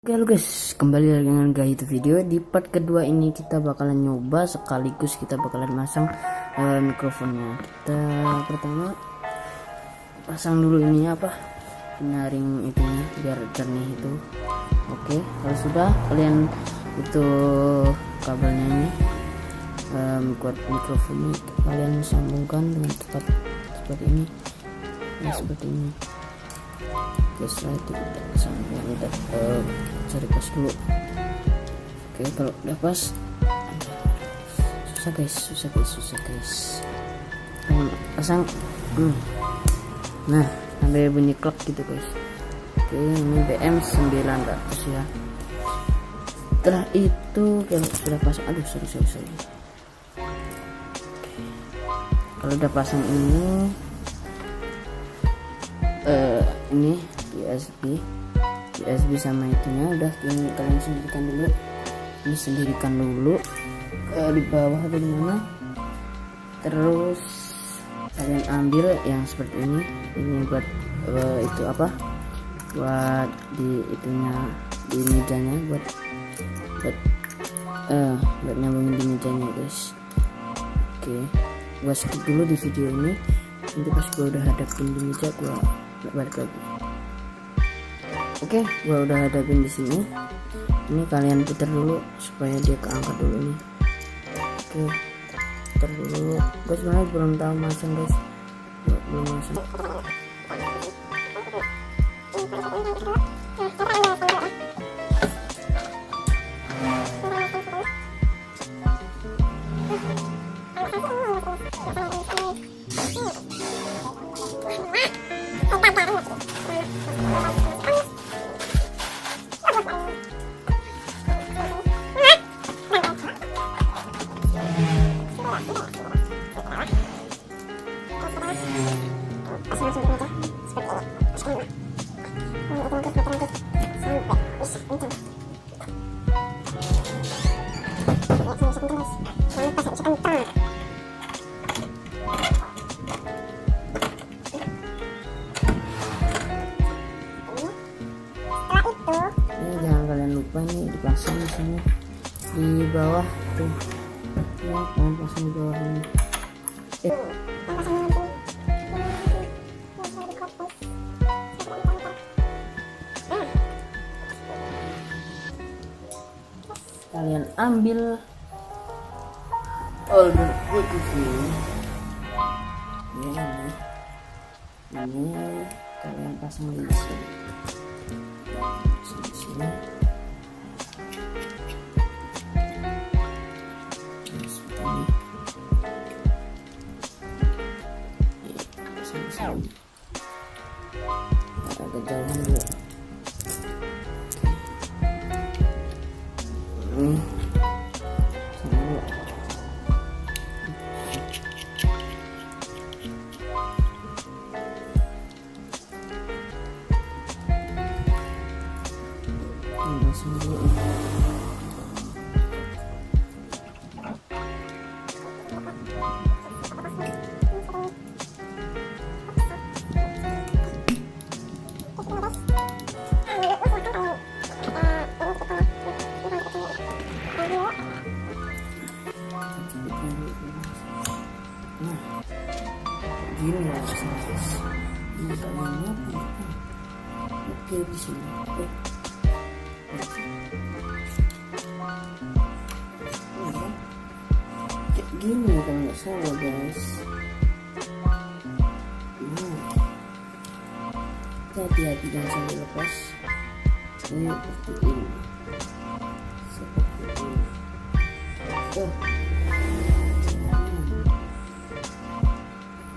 Oke halo guys, kembali lagi dengan Gahituvideo. Di part kedua ini kita bakalan nyoba sekaligus kita bakalan masang mikrofonnya. Kita pertama pasang dulu ini penyaring itunya biar jernih itu. Oke, kalau sudah kalian itu kabelnya ini buat mikrofonnya kalian sambungkan dengan tetap seperti ini, seperti ini. Oke, setelah itu kita sambung, kita cari pas dulu. Oke, kalau udah pas, susah guys. Pasang, nah sampai bunyi klak gitu guys. Oke, ini BM 900 ya. Setelah itu kalau sudah pasang, sorry. Kalau udah pasang ini USB sama itunya udah kalian sendirikan dulu di bawah atau di mana. Terus kalian ambil yang seperti ini buat buat di itunya, di mejanya, buat nyambungin di mejanya guys. Oke, gua skip dulu di video ini, nanti pas gua udah hadapin di meja gua balik lagi. Oke, gua udah hadapin di sini. Ini kalian putar dulu supaya dia keangkat dulu nih. Oke, putar dulu. Gua sebenarnya belum tahu masang guys, belum masang. Ini jangan kalian lupa nih dipasang di sini di bawah tuh. Ya, kalian pasang di bawah ini. Kalian ambil order putih ini kalian pasang di sini. Agak jauhan dulu. Gini ya guys, ini kaliannya oke di sini. Kayak gini kalau nggak salah guys. Hati-hati jangan sampai lepas. Ini seperti ini.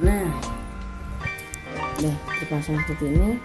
Nah, udah dipasang seperti ini.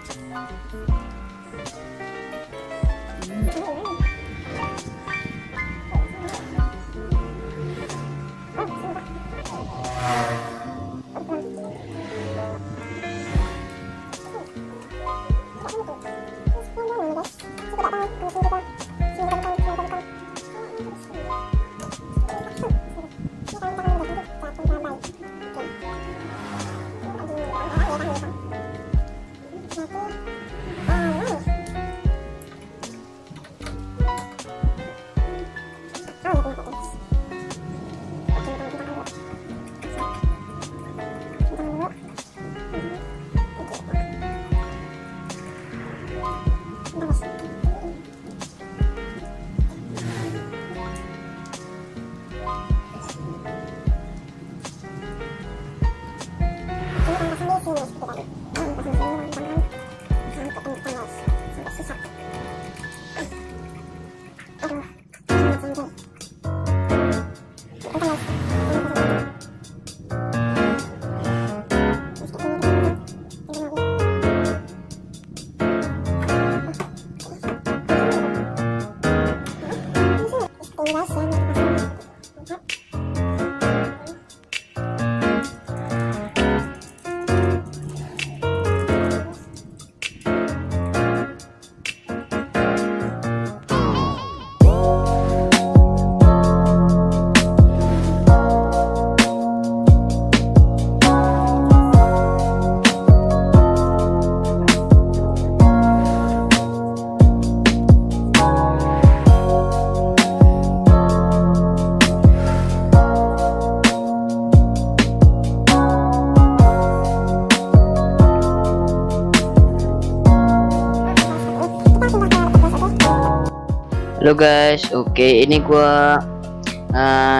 Halo guys, oke ini gua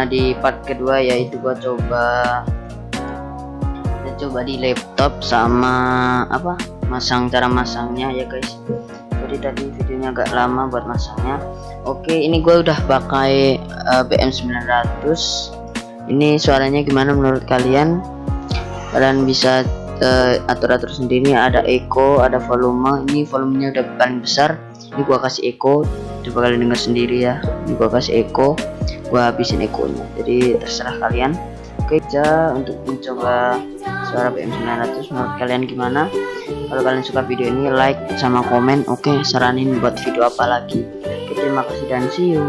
di part kedua, yaitu gua coba di laptop sama cara masangnya ya guys. Jadi tadi videonya agak lama buat masangnya. Oke, ini gua udah pakai BM 900. Ini suaranya gimana menurut kalian? Kalian bisa atur-atur sendiri. Ada echo, ada volume. Ini volumenya udah paling besar. Ini gua kasih echo, coba kalian dengar sendiri ya. Ini gua kasih echo, gua habisin echonya, jadi terserah kalian. Oke, aja untuk mencoba suara BM 900. Menurut kalian gimana? Kalau kalian suka video ini, like sama komen. Oke, saranin buat video apa lagi. Oke, terima kasih dan see you.